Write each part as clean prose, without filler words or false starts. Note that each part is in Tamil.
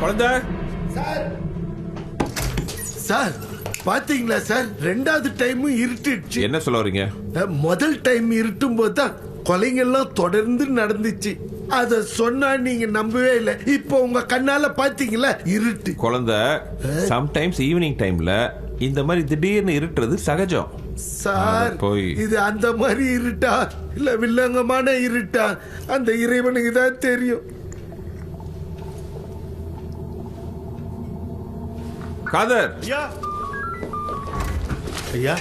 குழந்தை சார் பாத்தீங்களா சார், ரெண்டாவது டைம் இருட்டுச்சு. என்ன சொல்ல வரீங்க? முதல் டைம் இருட்டும் போது தான் கொலைங்கெல்லாம் தொடர்ந்து நடந்துச்சு. அத சொன்னா நீங்க நம்பவே இல்லை. இப்போ உங்க கண்ணால பாத்தீங்களா இருட்டு. குழந்தை சம்டைம்ஸ் ஈவினிங் டைம்ல இந்த மாதிரி திடீர்னு இருட்டுறது சகஜம். சார் இது அந்த மாதிரி இருட்டா இல்ல வில்லங்கமான இருட்டா அந்த இறைவனுக்கு தான் தெரியும். காதர் ஐயா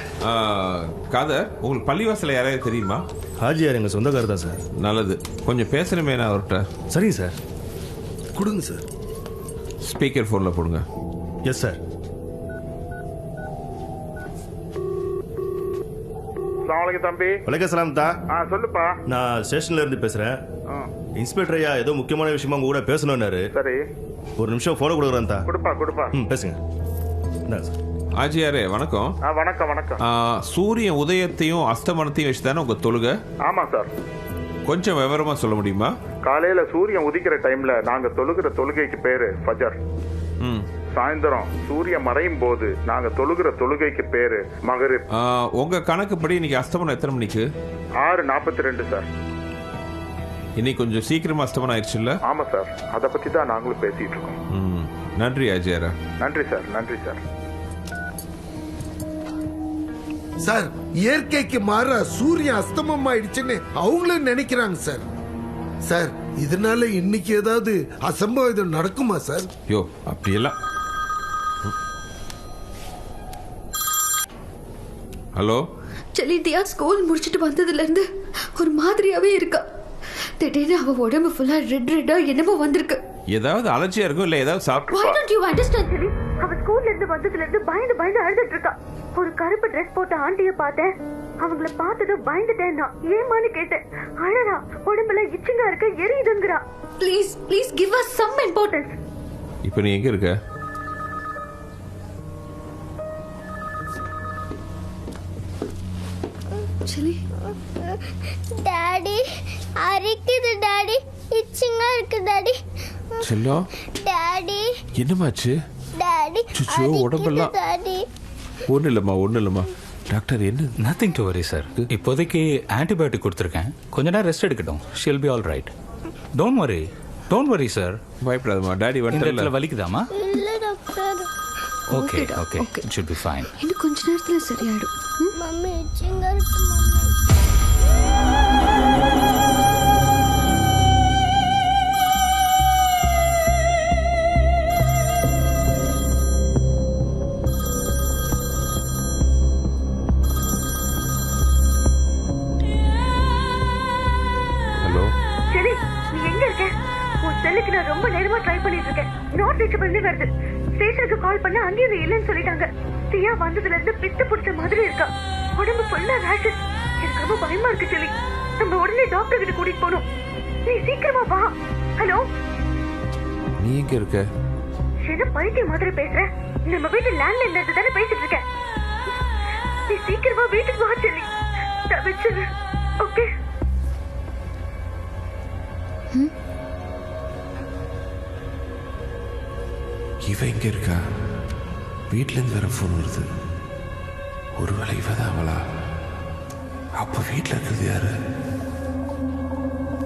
காதர், உங்களுக்கு பள்ளிவாசல யாராவது தெரியுமா? ஹாஜியார் எங்கள் சொந்தக்காரர் தான் சார். நல்லது, கொஞ்சம் பேசணுமே நான் அவர்கிட்ட. சரிங்க சார். கொடுங்க சார். ஸ்பீக்கர் ஃபோனில் போடுங்க. Yes sir. தம்பி வணக்கம் சலாம் தா. சொல்லுப்பா. நான் ஸ்டேஷன்ல இருந்து பேசுறேன். இன்ஸ்பெக்டர் ஐயா ஏதோ முக்கியமான விஷயமா உங்க கூட பேசணும்னாரு. சரி, ஒரு நிமிஷம் போன கொடுக்குறேன் தா. கொடுப்பா. பேசுங்க. சார் ஆஜியாரே வணக்கம். வணக்கம். சூரியன் உதயத்தையும் அஸ்தமனத்தையும் வச்சு தானே உங்க தொழுகை? ஆமா சார். கொஞ்சம் விவரமா சொல்ல முடியுமா? காலையில சூரியன் உதிக்கிற டைம்ல நாங்க தொழுகிற தொழுகைக்கு பேரு ஃபஜர். சாயந்தரம் சூரியன் மறையும் போது நாங்க தொழுகிற தொழுகைக்கு பேரு மகரிப். உங்க கணக்குப்படி இன்னைக்கு அஸ்தமனம் எத்தனை மணிக்கு? 6:42 சார். இன்னைக்கு கொஞ்சம் சீக்கிரமா அஸ்தமனம் ஆயிடுச்சு இல்ல? ஆமா சார், அதை பத்தி தான் நாங்களும் பேசிட்டு இருக்கோம். நன்றி ஆஜியாரா. நன்றி சார். சார் இயற்கைக்கு மாற சூரியன் அஸ்தமம் ஆயிடுச்சுன்னு அவங்களும் நினைக்கிறாங்க சார். சார் இதனால இன்னைக்கு ஏதாவது அசம்பாவிதம் நடக்குமா சார்? யோ அப்படியெல்லாம். ஹலோ செலிதியா ஸ்கூல் முடிச்சிட்டு வந்ததுல இருந்து ஒரு மாதிரியாவே இருக்கா. திடீர்னு அவ உடம்பு ஃபுல்லா ரெட்டா என்னமோ வந்திருக்கு. ஏதாவது அலர்ஜியா இருக்கும் இல்ல ஏதாவது சாப்பிட்டு. Why don't you understand Chili? அவ ஸ்கூல்ல இருந்து வந்ததுல இருந்து பயந்து அழுதுட்டு இருக்கா. ஒரு கருப்பு Dress போட்ட ஆண்டிய பார்த்தேன். அவங்கள பார்த்ததும் பயந்துட்டேன். ஏமான்னு கேட்டேன். அழறா, உடம்புல இச்சிங்கா இருக்க, எரியுதுங்கறா. Please give us some importance. இப்போ நீ எங்க இருக்க? Chili டாடி அரிக்குது டாடி, இச்சிங்கா இருக்கு டாடி. செல்லோ டாடி என்னமாச்சு? டாடி சுச்சோ உடம்பெல்லாம். டாடி ஒன்றும் இல்லைம்மா. டாக்டர் என்ன? Nothing to worry sir. இப்போதைக்கு ஆன்டிபயோட்டிக் கொடுத்துருக்கேன். கொஞ்ச நேரம் ரெஸ்ட் எடுக்கட்டும். She'll be all right. Don't worry sir. பயப்படாதம்மா. டாடி இந்த வந்து இடத்துல வலிக்குதாமா? இல்ல doctor. Okay it should be fine. இன்னும் கொஞ்ச நேரத்துல சரியாயிடும். மம்மி இச்சிங்கா இருக்கு மம்மி. செல்லுக்கு நான் ரொம்ப நேரமா ட்ரை பண்ணிட்டு இருக்கேன். நாட் ரீச்சபிள்னு வருது. ஸ்டேஷனுக்கு கால் பண்ண அங்கேயும் இல்லைன்னு சொல்லிட்டாங்க. தியா வந்ததுல இருந்து பித்து பிடிச்ச மாதிரி இருக்கா. உடம்பு ஃபுல்லா ரேஷஸ். எனக்கு ரொம்ப பயமா இருக்கு செல்லி. நம்ம உடனே டாக்டர் கிட்ட கூட்டிட்டு போகணும். நீ சீக்கிரமா வா. ஹலோ, நீ எங்க இருக்க? என்ன பைத்திய மாதிரி பேசுற? நம்ம வீட்டு லேண்ட்லைன்ல இருந்து தானே பேசிட்டு இருக்கேன். நீ சீக்கிரமா வீட்டுக்கு வா செல்லி. தவிச்சிரு. ஓகே. இவ எங்க இருக்கா? வீட்டுல இருந்து வேற போன் வருது. ஒருவேளை இவதான் அவளா? அப்ப வீட்டுல இருக்கிறது யாரு?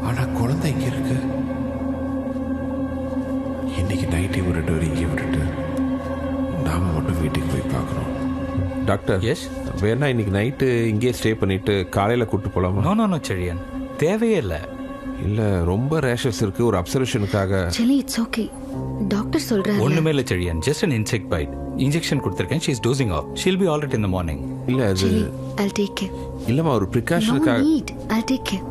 ஆனா குழந்தை எங்க இருக்கு? இன்னைக்கு நைட்டே ஒரு 2 இங்கே விட்டுட்டு நாம மட்டும் வீட்டுக்கு போய் பார்க்கணும். டாக்டர் எஸ், வேணா இன்னைக்கு நைட்டு இங்கே ஸ்டே பண்ணிட்டு காலையில கூட்டு போலாமா? நோ செழியன், தேவையே இல்லை. இல்ல ரொம்ப ரேஷஸ் இருக்கு. ஒரு அப்சர்வேஷனுக்காக. Selli it's okay. டாக்டர் சொல்றாரு. ஒண்ணுமே இல்லை Chezhiyan, just an insect bite. Injection கொடுத்துருக்கேன். she is dozing off. she'll be all right in the morning. இல்ல அது I'll take care. இல்லம்மா ஒரு ப்ரிகாஷனுக்காக. No need. I'll take care.